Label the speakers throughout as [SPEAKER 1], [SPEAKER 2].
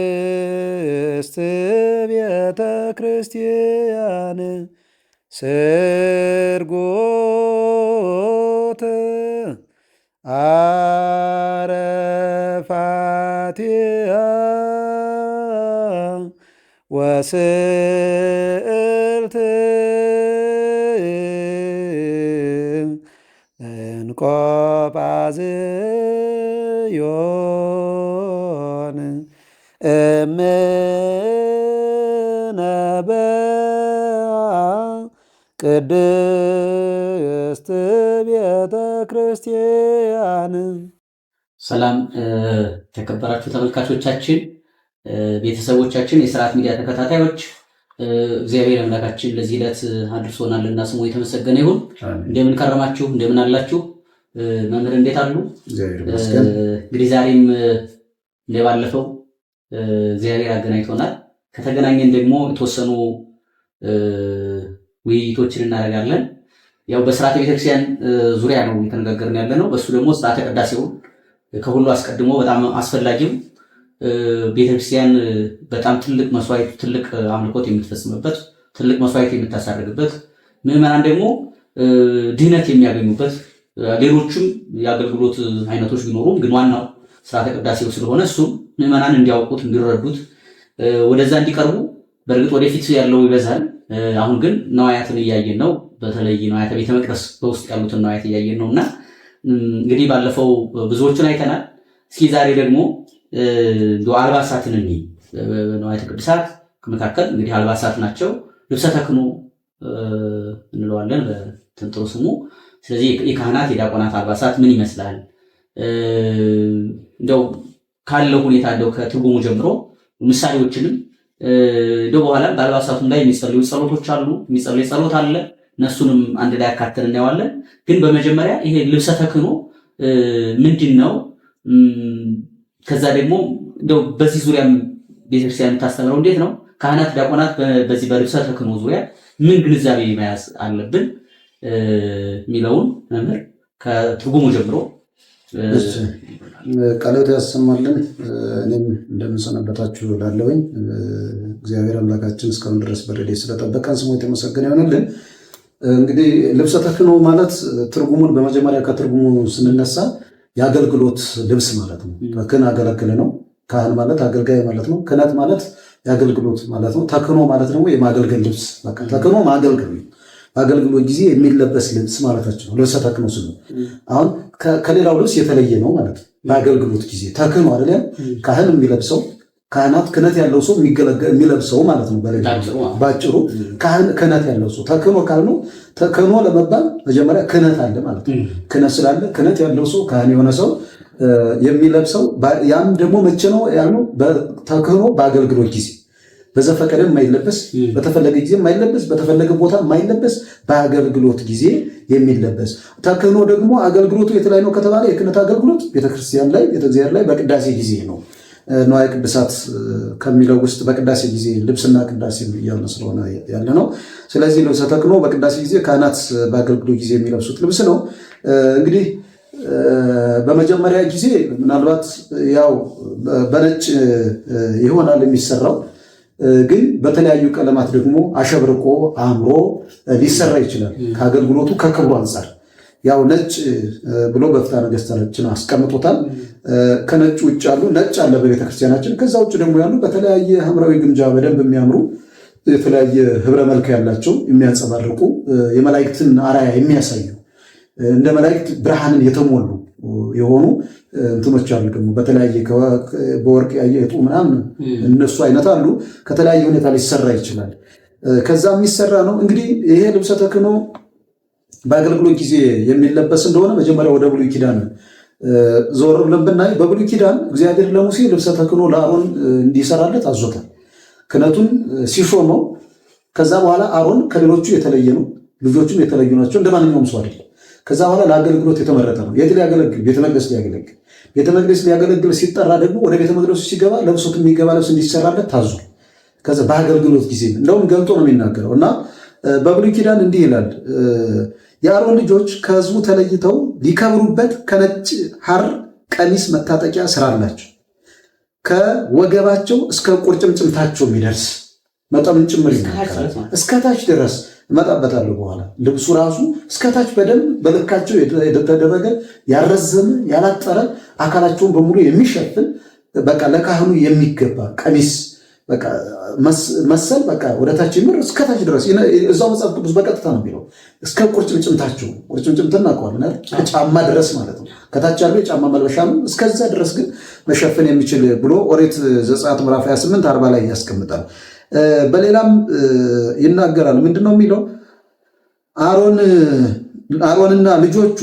[SPEAKER 1] ቅድስት ቤተ ክርስቲያን ስርጎት አረፋቲሃ ወስዕልት እንቆጳዝዮን ቅድስት ቤተ ክርስቲያን።
[SPEAKER 2] ሰላም ተከበራችሁ ተመልካቾቻችን፣ ቤተሰቦቻችን፣ የስርዓት ሚዲያ ተከታታዮች እግዚአብሔር አምላካችን ለዚህ ዕለት አድርሶናልና ስሙ የተመሰገነ ይሁን። እንደምን ከረማችሁ? እንደምን አላችሁ? መምህር እንዴት አሉ? እንግዲህ ዛሬም እንደባለፈው እግዚአብሔር አገናኝቶናል። ከተገናኘን ደግሞ የተወሰኑ ውይይቶችን እናደርጋለን። ያው በስርዓተ ቤተክርስቲያን ዙሪያ ነው እየተነጋገርን ያለ ነው። በሱ ደግሞ ስርዓተ ቅዳሴውን ከሁሉ አስቀድሞ በጣም አስፈላጊው ቤተክርስቲያን በጣም ትልቅ መስዋዕት፣ ትልቅ አምልኮት የምትፈጽምበት፣ ትልቅ መስዋዕት የምታሳርግበት፣ ምዕመናን ደግሞ ድህነት የሚያገኙበት፣ ሌሎችም የአገልግሎት አይነቶች ቢኖሩም ግን ዋናው ስርዓተ ቅዳሴው ስለሆነ እሱም ምዕመናን እንዲያውቁት፣ እንዲረዱት፣ ወደዛ እንዲቀርቡ በእርግጥ ወደፊት ያለው ይበዛል። አሁን ግን ነዋያትን እያየን ነው። በተለይ ነዋያተ ቤተ መቅደስ በውስጥ ያሉትን ነዋያት እያየን ነው እና እንግዲህ ባለፈው ብዙዎችን አይተናል። እስኪ ዛሬ ደግሞ አልባሳትን ነዋያተ ቅድሳት መካከል እንግዲህ አልባሳት ናቸው። ልብሰ ተክህኖ እንለዋለን በትንጥሩ ስሙ። ስለዚህ የካህናት የዲያቆናት አልባሳት ምን ይመስላል እንደው ካለው ሁኔታ እንደው ከትርጉሙ ጀምሮ ምሳሌዎችንም እንደው በኋላ በአልባሳቱም ላይ የሚጸልዩ ጸሎቶች አሉ፣ የሚጸልዩ ጸሎት አለ። እነሱንም አንድ ላይ አካተን እናየዋለን። ግን በመጀመሪያ ይሄ ልብሰ ተክህኖ ምንድን ነው? ከዛ ደግሞ እንደው በዚህ ዙሪያ ቤተክርስቲያን የምታስተምረው እንዴት ነው? ካህናት ዲያቆናት በዚህ በልብሰ ተክህኖ ዙሪያ ምን ግንዛቤ መያዝ አለብን የሚለውን መምህር ከትርጉሙ ጀምሮ
[SPEAKER 3] ቃሎት ያሰማልን። እኔም እንደምንሰነበታችሁ ላለሁኝ እግዚአብሔር አምላካችን እስካሁን ድረስ በረድኤት ስለጠበቀን ስሙ የተመሰገነ ይሆንልን። እንግዲህ ልብሰ ተክህኖ ማለት ትርጉሙን በመጀመሪያ ከትርጉሙ ስንነሳ የአገልግሎት ልብስ ማለት ነው። ተክህን አገለግል ነው። ካህን ማለት አገልጋይ ማለት ነው። ክህነት ማለት የአገልግሎት ማለት ነው። ተክህኖ ማለት ደግሞ የማገልገል ልብስ። በቃ ተክህኖ ማገልገል ነው። በአገልግሎት ጊዜ የሚለበስ ልብስ ማለታችን ነው። ልብሰ ተክህኖ ስሉ አሁን ከሌላው ልብስ የተለየ ነው ማለት ነው። በአገልግሎት ጊዜ ተክህኖ አይደለም ካህን የሚለብሰው፣ ካህናት ክህነት ያለው ሰው የሚለብሰው ማለት ነው። ባጭሩ ካህን ክህነት ያለው ሰው ተክህኖ ካልነው፣ ተክህኖ ለመባል መጀመሪያ ክህነት አለ ማለት ነው። ክህነት ስላለ ክህነት ያለው ሰው ካህን የሆነ ሰው የሚለብሰው፣ ያም ደግሞ መቼ ነው ያልነው? ተክህኖ በአገልግሎት ጊዜ በዘፈቀደ የማይለበስ፣ በተፈለገ ጊዜ የማይለበስ፣ በተፈለገ ቦታ የማይለበስ፣ በአገልግሎት ጊዜ የሚለበስ። ተክህኖ ደግሞ አገልግሎቱ የት ላይ ነው ከተባለ የክህነት አገልግሎት ቤተክርስቲያን ላይ ቤተእግዚአብሔር ላይ በቅዳሴ ጊዜ ነው። ንዋየ ቅድሳት ከሚለው ውስጥ በቅዳሴ ጊዜ ልብስና ቅዳሴ እያልን ስለሆነ ያለ ነው። ስለዚህ ልብሰ ተክህኖ በቅዳሴ ጊዜ ካህናት በአገልግሎት ጊዜ የሚለብሱት ልብስ ነው። እንግዲህ በመጀመሪያ ጊዜ ምናልባት ያው በነጭ ይሆናል የሚሰራው፣ ግን በተለያዩ ቀለማት ደግሞ አሸብርቆ አምሮ ሊሰራ ይችላል። ከአገልግሎቱ ከክብሩ አንጻር ያው ነጭ ብሎ በፍትሐ ነገሥታችን አስቀምጦታል። ከነጭ ውጭ ያሉ ነጭ አለ በቤተክርስቲያናችን። ከዛ ውጭ ደግሞ ያሉ በተለያየ ሐምራዊ ግምጃ በደንብ የሚያምሩ የተለያየ ህብረ መልክ ያላቸው የሚያንጸባርቁ የመላእክትን አራያ የሚያሳዩ እንደ መላእክት ብርሃንን የተሞሉ የሆኑ እንትኖች አሉ። ደግሞ በተለያየ በወርቅ ያየጡ ምናምን እነሱ አይነት አሉ። ከተለያየ ሁኔታ ሊሰራ ይችላል። ከዛ የሚሰራ ነው። እንግዲህ ይሄ ልብሰ ተክህኖ በአገልግሎት ጊዜ የሚለበስ እንደሆነ መጀመሪያ ወደ ብሉይ ኪዳን ዞር ብለን ብናይ በብሉይ ኪዳን እግዚአብሔር ለሙሴ ልብሰ ተክህኖ ለአሮን እንዲሰራለት አዞታል። ክህነቱን ሲሾመው ከዛ በኋላ አሮን ከሌሎቹ የተለየ ነው። ልጆቹም የተለዩ ናቸው። እንደ ማንኛውም ሰው አይደለም። ከዛ በኋላ ለአገልግሎት የተመረጠ ነው። የት ሊያገለግል? ቤተ መቅደስ ሊያገለግል። ቤተ መቅደስ ሊያገለግል ሲጠራ ደግሞ ወደ ቤተ መቅደሱ ሲገባ ለብሶት የሚገባ ልብስ እንዲሰራለት ታዟል። ከዛ በአገልግሎት ጊዜ እንደውም ገልጦ ነው የሚናገረው እና በብሉይ ኪዳን እንዲህ ይላል፣ የአሮን ልጆች ከሕዝቡ ተለይተው ሊከብሩበት ከነጭ ሐር ቀሚስ መታጠቂያ ስራ አላቸው፣ ከወገባቸው እስከ ቁርጭምጭምታቸው የሚደርስ መጠኑን ጭምር ይናገራል። እስከታች ድረስ እመጣበታለሁ በኋላ። ልብሱ ራሱ እስከታች በደንብ በልካቸው የተደረገ ያረዘመ ያላጠረ አካላቸውን በሙሉ የሚሸፍን በቃ ለካህኑ የሚገባ ቀሚስ በቃ መሰል በቃ ወደታች ይምር እስከታች ድረስ እዛው መጽሐፍ ቅዱስ በቀጥታ ነው የሚለው። እስከ ቁርጭምጭምታቸው ቁርጭምጭምትና አውቀዋል ከጫማ ድረስ ማለት ነው። ከታች ያለው የጫማ መልበሻ ነው። እስከዛ ድረስ ግን መሸፈን የሚችል ብሎ ኦሪት ዘጸአት ምዕራፍ 28 40 ላይ ያስቀምጣል። በሌላም ይናገራል። ምንድነው የሚለው? አሮንና ልጆቹ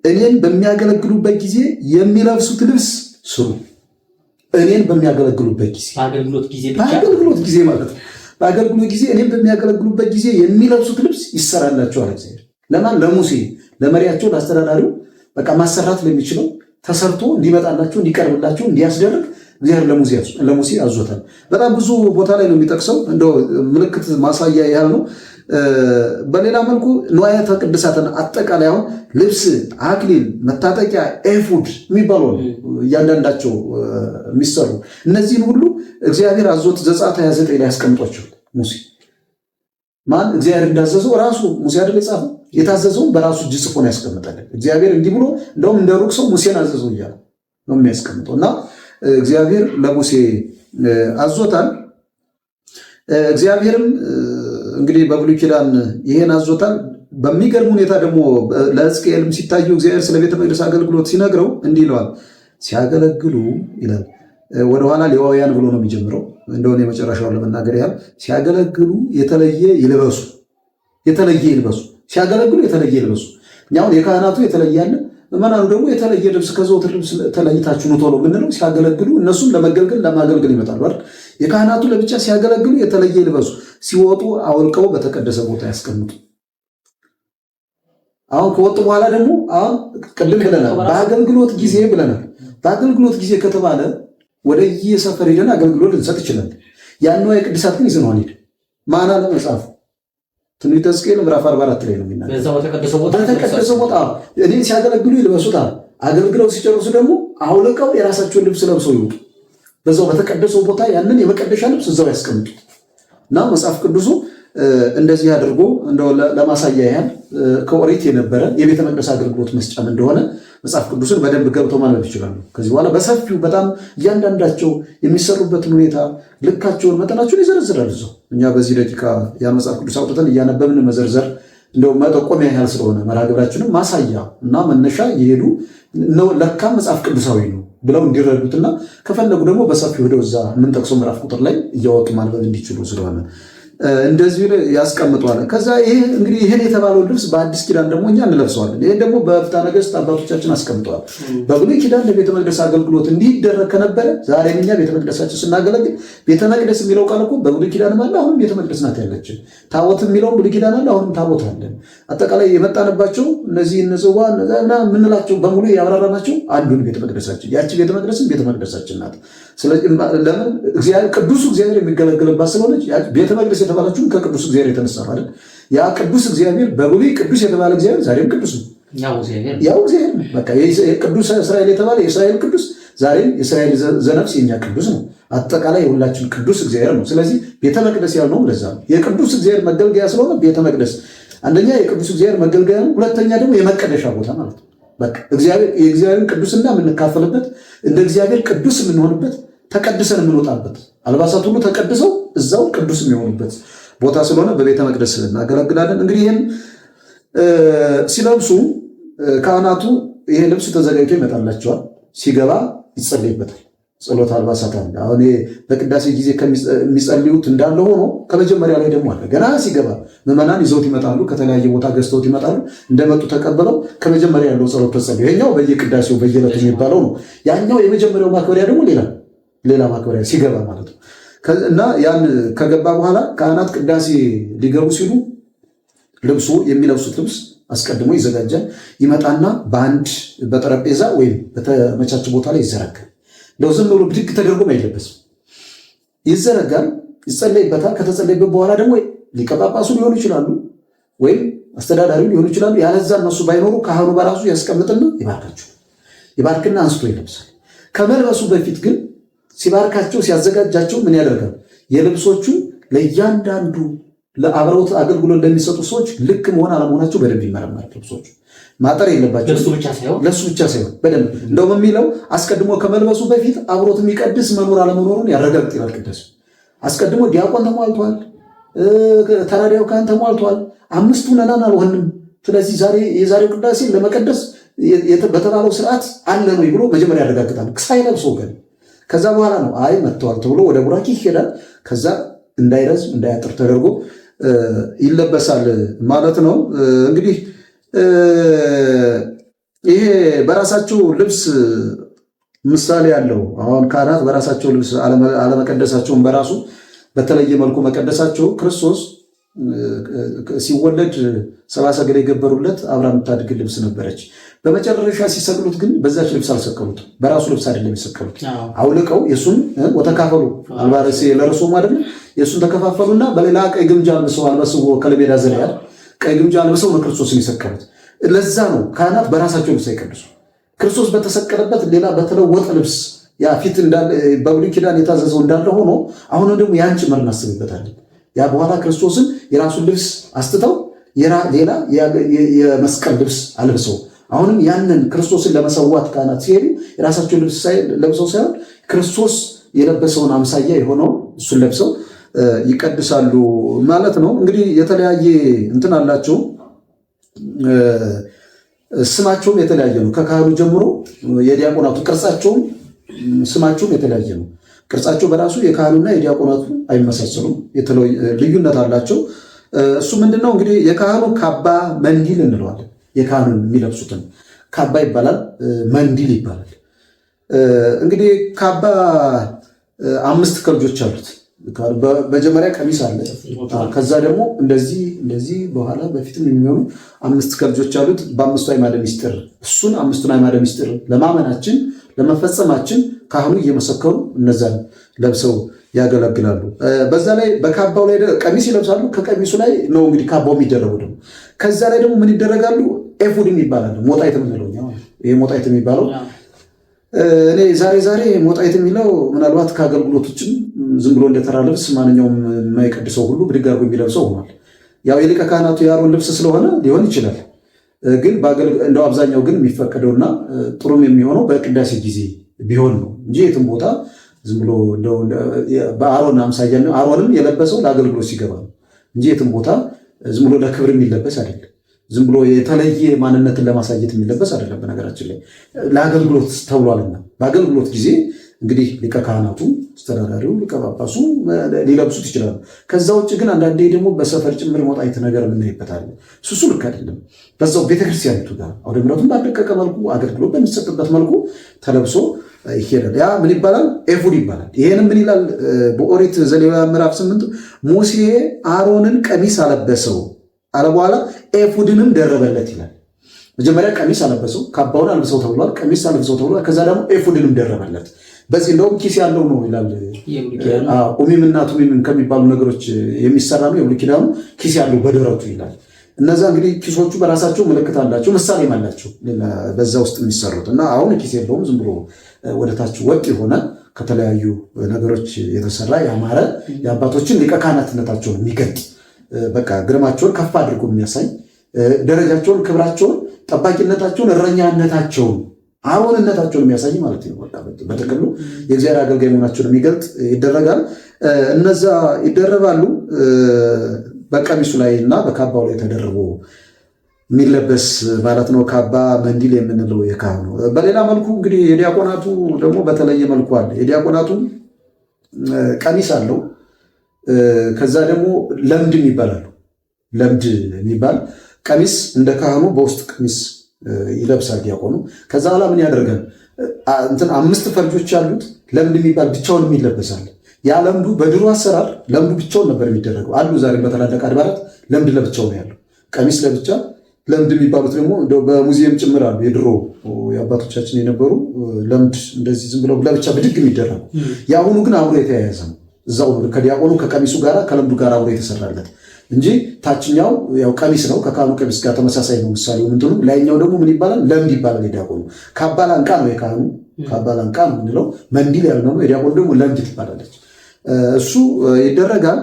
[SPEAKER 3] እኔን በሚያገለግሉበት ጊዜ የሚለብሱት ልብስ ስሩ። እኔን በሚያገለግሉበት ጊዜ በአገልግሎት ጊዜ ማለት ነው። በአገልግሎት ጊዜ እኔን በሚያገለግሉበት ጊዜ የሚለብሱት ልብስ ይሰራላቸዋል። እግዚአብሔር ለማን? ለሙሴ፣ ለመሪያቸው፣ ለአስተዳዳሪው በቃ ማሰራት ለሚችለው ተሰርቶ እንዲመጣላቸው እንዲቀርብላቸው እንዲያስደርግ እግዚአብሔር ለሙሴ አዞታል። በጣም ብዙ ቦታ ላይ ነው የሚጠቅሰው። እንደው ምልክት ማሳያ ያህል ነው። በሌላ መልኩ ንዋያተ ቅድሳትን አጠቃላይ አሁን ልብስ፣ አክሊል፣ መታጠቂያ፣ ኤፉድ የሚባሉ እያንዳንዳቸው የሚሰሩ እነዚህን ሁሉ እግዚአብሔር አዞት ዘጸአት 29 ላይ ያስቀምጧቸዋል። ሙሴ ማን እግዚአብሔር እንዳዘዘው ራሱ ሙሴ አይደል የጻፈው? የታዘዘውን በራሱ እጅ ጽፎ ነው ያስቀምጣለን። እግዚአብሔር እንዲህ ብሎ እንደውም እንደ ሩቅ ሰው ሙሴን አዘዘው እያለ ነው የሚያስቀምጠው እና እግዚአብሔር ለሙሴ አዞታል። እግዚአብሔርም እንግዲህ በብሉይ ኪዳን ይሄን አዞታል። በሚገርም ሁኔታ ደግሞ ለሕዝቅኤልም ሲታየው እግዚአብሔር ስለ ቤተ መቅደስ አገልግሎት ሲነግረው እንዲህ ይለዋል። ሲያገለግሉ ይላል ወደኋላ ሌዋውያን ብሎ ነው የሚጀምረው። እንደሆነ የመጨረሻውን ለመናገር ያህል ሲያገለግሉ የተለየ ይልበሱ፣ የተለየ ይልበሱ። ሲያገለግሉ የተለየ ይልበሱ። እኛውን የካህናቱ የተለየ አለ፣ ምዕመናኑ ደግሞ የተለየ ልብስ ከዘወትር ልብስ ተለይታችሁ ነው ቶሎ የምንለው። ሲያገለግሉ እነሱም ለመገልገል ለማገልገል ይመጣሉ አይደል? የካህናቱ ለብቻ ሲያገለግሉ የተለየ ይልበሱ፣ ሲወጡ አውልቀው በተቀደሰ ቦታ ያስቀምጡ። አሁን ከወጡ በኋላ ደግሞ አሁን ቅድም ብለናል፣ በአገልግሎት ጊዜ ብለናል። በአገልግሎት ጊዜ ከተባለ ወደ የሰፈር ሄደን አገልግሎት ልንሰጥ ይችላል። ያንዋ የቅድሳት ግን ይዘነው አንሄድ። ማን አለ መጽሐፉ? ትንቢተ ሕዝቅኤል ምዕራፍ 44 ላይ ነው የሚናገረው። በተቀደሰ ቦታ እኔን ሲያገለግሉ ይልበሱታል። አገልግለው ሲጨርሱ ደግሞ አውልቀው የራሳቸውን ልብስ ለብሰው ይወጡ። በዛው በተቀደሰው ቦታ ያንን የመቀደሻ ልብስ እዛው ያስቀምጡ እና መጽሐፍ ቅዱሱ እንደዚህ አድርጎ እንደው ለማሳያ ያህል ከኦሪት የነበረ የቤተ መቅደስ አገልግሎት መስጫም እንደሆነ መጽሐፍ ቅዱስን በደንብ ገብተው ማንበብ ይችላሉ። ከዚህ በኋላ በሰፊው በጣም እያንዳንዳቸው የሚሰሩበትን ሁኔታ ልካቸውን፣ መጠናቸውን ይዘረዝራል እዛው። እኛ በዚህ ደቂቃ ያን መጽሐፍ ቅዱስ አውጥተን እያነበብን መዘርዘር እንደው መጠቆሚያ ያህል ስለሆነ መርሃ ግብራችንም ማሳያ እና መነሻ የሄዱ ነው። ለካም መጽሐፍ ቅዱሳዊ ነው ብለው እንዲረዱትና ከፈለጉ ደግሞ በሰፊው ሄደው እዛ የምንጠቅሰው ምዕራፍ ቁጥር ላይ እያወጡ ማንበብ እንዲችሉ ስለሆነ እንደዚህ ያስቀምጧል። ከዛ ይሄ እንግዲህ ይሄን የተባለው ልብስ በአዲስ ኪዳን ደግሞ እኛ እንለብሰዋለን። ይሄን ደግሞ በፍትሐ ነገሥት አባቶቻችን አስቀምጠዋል። በብሉይ ኪዳን ለቤተ መቅደስ አገልግሎት እንዲደረግ ከነበረ ዛሬ እኛ ቤተ መቅደሳችን ስናገለግል ቤተ መቅደስ የሚለው ቃል እኮ በብሉይ ኪዳን አለ፣ አሁንም ቤተ መቅደስ ናት ያለችን። ታቦት የሚለው ብሉይ ኪዳን አለ፣ አሁንም ታቦት አለን። አጠቃላይ የመጣንባቸው እነዚህ ንጽዋ የምንላቸው በሙሉ ያብራራናቸው አንዱን ቤተ መቅደሳችን፣ ያቺ ቤተ መቅደስን ቤተ መቅደሳችን ናት። ስለዚህ ለምን ቅዱሱ እግዚአብሔር የሚገለገልባት ስለሆነች ቤተ መቅደስ የተባለችው ከቅዱስ እግዚአብሔር የተነሳ ማለት ያ ቅዱስ እግዚአብሔር በብሉይ ቅዱስ የተባለ እግዚአብሔር ዛሬም ቅዱስ ነው። ያው እግዚአብሔር በቃ ቅዱስ እስራኤል የተባለ የእስራኤል ቅዱስ ዛሬም የእስራኤል ዘነፍስ የኛ ቅዱስ ነው። አጠቃላይ የሁላችን ቅዱስ እግዚአብሔር ነው። ስለዚህ ቤተ መቅደስ ያልነው ለዛ ነው። የቅዱስ እግዚአብሔር መገልገያ ስለሆነ ቤተ መቅደስ አንደኛ የቅዱስ እግዚአብሔር መገልገያ ነው፣ ሁለተኛ ደግሞ የመቀደሻ ቦታ ማለት ነው። በቃ የእግዚአብሔርን ቅዱስና የምንካፈልበት እንደ እግዚአብሔር ቅዱስ የምንሆንበት ተቀድሰን የምንወጣበት አልባሳት ሁሉ ተቀድሰው እዛው ቅዱስ የሚሆኑበት ቦታ ስለሆነ በቤተ መቅደስ እናገለግላለን። እንግዲህ ይህን ሲለብሱ ካህናቱ ይሄ ልብስ ተዘጋጅቶ ይመጣላቸዋል። ሲገባ ይጸለይበታል። ጸሎት አልባሳት አለ። አሁን በቅዳሴ ጊዜ የሚጸልዩት እንዳለ ሆኖ ከመጀመሪያ ላይ ደግሞ አለ። ገና ሲገባ ምዕመናን ይዘውት ይመጣሉ። ከተለያየ ቦታ ገዝተውት ይመጣሉ። እንደመጡ ተቀበለው ከመጀመሪያ ያለው ጸሎት ተጸልዩ። ይሄኛው በየቅዳሴው በየዕለቱ የሚባለው ነው። ያኛው የመጀመሪያው ማክበሪያ ደግሞ ሌላ ማክበሪያ ሲገባ ማለት ነው። እና ያን ከገባ በኋላ ካህናት ቅዳሴ ሊገቡ ሲሉ ልብሱ የሚለብሱት ልብስ አስቀድሞ ይዘጋጃል። ይመጣና በአንድ በጠረጴዛ ወይም በተመቻቸ ቦታ ላይ ይዘረጋል። እንደው ዝም ብሎ ብድግ ተደርጎም አይለበስም። ይዘረጋል፣ ይጸለይበታል። ከተጸለይበት በኋላ ደግሞ ሊቀ ጳጳሱ ሊሆኑ ይችላሉ፣ ወይም አስተዳዳሪ ሊሆኑ ይችላሉ። ያለዛ እነሱ ባይኖሩ ካህኑ በራሱ ያስቀምጥና ይባርካቸው። ይባርክና አንስቶ ይለብሳል። ከመልበሱ በፊት ግን ሲባርካቸው ሲያዘጋጃቸው ምን ያደርጋል? የልብሶቹን ለእያንዳንዱ ለአብረውት አገልግሎት ለሚሰጡ ሰዎች ልክ መሆን አለመሆናቸው በደንብ ይመረመራል። ልብሶቹ ማጠር የለባቸው ለሱ ብቻ ሳይሆን በደንብ እንደውም የሚለው አስቀድሞ ከመልበሱ በፊት አብሮት የሚቀድስ መኖር አለመኖሩን ያረጋግጥ ይላል ቅዳሴ። አስቀድሞ ዲያቆን ተሟልቷል፣ ተራዳኢው ካህን ተሟልቷል፣ አምስቱ ነናን አልሆንም። ስለዚህ የዛሬው ቅዳሴ ለመቀደስ በተባለው ስርዓት አለ ነው ብሎ መጀመሪያ ያረጋግጣል ሳይለብሰው ግን። ከዛ በኋላ ነው አይ መጥተዋል ተብሎ ወደ ቡራኪ ይሄዳል። ከዛ እንዳይረዝም እንዳያጥር ተደርጎ ይለበሳል ማለት ነው። እንግዲህ ይሄ በራሳቸው ልብስ ምሳሌ ያለው አሁን ካህናት በራሳቸው ልብስ አለመቀደሳቸውን በራሱ በተለየ መልኩ መቀደሳቸው ክርስቶስ ሲወለድ ሰብአ ሰገል የገበሩለት አብራ የምታድግ ልብስ ነበረች። በመጨረሻ ሲሰቅሉት ግን በዛች ልብስ አልሰቀሉት፣ በራሱ ልብስ አይደለም የሰቀሉት። አውልቀው የሱን ወተካፈሉ አልባረሴ ለርሶም አይደለም የሱን ተከፋፈሉና በሌላ ቀይ ግምጃ አልብሰው አልበስዎ ከለሜዳ ዘልያል ቀይ ግምጃ አልብሰው ነው ክርስቶስን የሰቀሉት። ለዛ ነው ካህናት በራሳቸው ልብስ አይቀድሱ። ክርስቶስ በተሰቀለበት ሌላ በተለወጠ ልብስ ያ ፊት እንዳለ በብሉይ ኪዳን የታዘዘው እንዳለ ሆኖ አሁን ደግሞ ያን ጭምር እናስብበታለን። ያ በኋላ ክርስቶስን የራሱን ልብስ አስትተው ሌላ የመስቀል ልብስ አልብሰው አሁንም ያንን ክርስቶስን ለመሰዋት ካህናት ሲሄዱ የራሳቸውን ልብስ ለብሰው ሳይሆን ክርስቶስ የለበሰውን አምሳያ የሆነው እሱን ለብሰው ይቀድሳሉ ማለት ነው። እንግዲህ የተለያየ እንትን አላቸው። ስማቸውም የተለያየ ነው። ከካህኑ ጀምሮ የዲያቆናቱ ቅርጻቸውም ስማቸውም የተለያየ ነው። ቅርጻቸው በራሱ የካህኑና የዲያቆናቱ አይመሳሰሉም፣ ልዩነት አላቸው። እሱ ምንድነው እንግዲህ የካህኑ ካባ መንዲል እንለዋለን። የካህኑን የሚለብሱትን ካባ ይባላል፣ መንዲል ይባላል። እንግዲህ ካባ 5 ከልጆች አሉት። መጀመሪያ ቀሚስ አለ። ከዛ ደግሞ እንደዚህ በኋላ በፊትም የሚሆኑ 5 ከልጆች አሉት። በ5ቱ አዕማደ ምስጢር እሱን 5ቱን አዕማደ ምስጢር ለማመናችን ለመፈጸማችን ካህኑ እየመሰከሩ እነዛን ለብሰው ያገለግላሉ። በዛ ላይ በካባው ላይ ቀሚስ ይለብሳሉ። ከቀሚሱ ላይ ነው እንግዲህ ካባው የሚደረጉ ደግሞ ከዛ ላይ ደግሞ ምን ይደረጋሉ? ኤፉድም ይባላል። ሞጣይት የምንለው ይሄ ሞጣይት የሚባለው እኔ ዛሬ ሞጣይት የሚለው ምናልባት ከአገልግሎት ውጭም ዝም ብሎ እንደተራ ልብስ ማንኛውም የማይቀድሰው ሁሉ ብድግ አድርጎ የሚለብሰው ሆኗል። ያው የሊቀ ካህናቱ የአሮን ልብስ ስለሆነ ሊሆን ይችላል። ግን እንደው አብዛኛው ግን የሚፈቀደውና ጥሩም የሚሆነው በቅዳሴ ጊዜ ቢሆን ነው እንጂ የትም ቦታ ዝም ብሎ በአሮን አምሳያ አሮንም የለበሰው ለአገልግሎት ሲገባ ነው እንጂ የትም ቦታ ዝም ብሎ ለክብር የሚለበስ አይደለም። ዝም ብሎ የተለየ ማንነትን ለማሳየት የሚለበስ አይደለም። በነገራችን ላይ ለአገልግሎት ተብሏልና በአገልግሎት ጊዜ እንግዲህ ሊቀ ካህናቱ፣ አስተዳዳሪው፣ ሊቀ ጳጳሱ ሊለብሱት ይችላሉ። ከዛ ውጭ ግን አንዳንዴ ደግሞ በሰፈር ጭምር ሞጣይት ነገር የምናይበታለን። እሱ ልክ አይደለም። በዛው ቤተክርስቲያኒቱ ጋር አውደ ምሕረቱን ባደቀቀ መልኩ አገልግሎት በሚሰጥበት መልኩ ተለብሶ ይሄዳል። ያ ምን ይባላል? ኤፉድ ይባላል። ይሄን ምን ይላል? በኦሪት ዘሌዋውያን ምዕራፍ 8 ሙሴ አሮንን ቀሚስ አለበሰው አለ በኋላ ኤፉድንም ደረበለት ይላል። መጀመሪያ ቀሚስ አለበሰው፣ ካባውን አልብሰው ተብሏል። ቀሚስ አልብሰው ተብሏል። ከዛ ደግሞ ኤፉድንም ደረበለት። በዚህ እንደውም ኪስ ያለው ነው ይላል። ኡሚምና ቱሚም ከሚባሉ ነገሮች የሚሰራ ነው የብሉይ ኪዳኑ። ኪስ ያለው በደረቱ ይላል። እነዛ እንግዲህ ኪሶቹ በራሳቸው ምልክት አላቸው፣ ምሳሌም አላቸው በዛ ውስጥ የሚሰሩት እና አሁን ኪስ የለውም። ዝም ብሎ ወደታች ወጥ የሆነ ከተለያዩ ነገሮች የተሰራ ያማረ የአባቶችን ሊቀ ካህናትነታቸውን የሚገልጥ በቃ ግርማቸውን ከፍ አድርጎ የሚያሳይ ደረጃቸውን፣ ክብራቸውን፣ ጠባቂነታቸውን፣ እረኛነታቸውን፣ አሮንነታቸውን የሚያሳይ ማለት ነው። በጥቅሉ የእግዚአብሔር አገልጋይ መሆናቸውን የሚገልጥ ይደረጋል። እነዛ ይደረባሉ። በቀሚሱ ላይ እና በካባው ላይ ተደርቦ የሚለበስ ማለት ነው። ካባ መንዲል የምንለው የካህኑ። በሌላ መልኩ እንግዲህ የዲያቆናቱ ደግሞ በተለየ መልኩ አለ። የዲያቆናቱ ቀሚስ አለው። ከዛ ደግሞ ለምድም ይባላሉ። ለምድ የሚባል ቀሚስ እንደ ካህኑ በውስጥ ቀሚስ ይለብሳል ዲያቆኑ። ከዛ በኋላ ምን ያደርጋል? 5 ፈርጆች ያሉት ለምድ የሚባል ብቻውንም ይለበሳል። ያ ለምዱ በድሮ አሰራር ለምዱ ብቻውን ነበር የሚደረገው። አሉ ዛሬ በተላላቅ አድባራት ለምድ ለብቻው ነው ያለው፣ ቀሚስ ለብቻ። ለምድ የሚባሉት ደግሞ በሙዚየም ጭምር አሉ። የድሮ የአባቶቻችን የነበሩ ለምድ እንደዚህ ዝም ብለው ለብቻ ብድግ የሚደረጉ። የአሁኑ ግን አብሮ የተያያዘ ነው። እዛው ከዲያቆኑ ከቀሚሱ ጋር ከለምዱ ጋር አብሮ የተሰራለት እንጂ ታችኛው ያው ቀሚስ ነው፣ ከካህኑ ቀሚስ ጋር ተመሳሳይ ነው ምሳሌው ምንድነው። ላይኛው ደግሞ ምን ይባላል? ለምድ ይባላል። የዲያቆኑ ካባ ላንቃ ነው፣ የካህኑ ካባ ላንቃ ነው የምንለው። መንዲል ያልነው ነው። የዲያቆኑ ደግሞ ለምድ ትባላለች። እሱ ይደረጋል።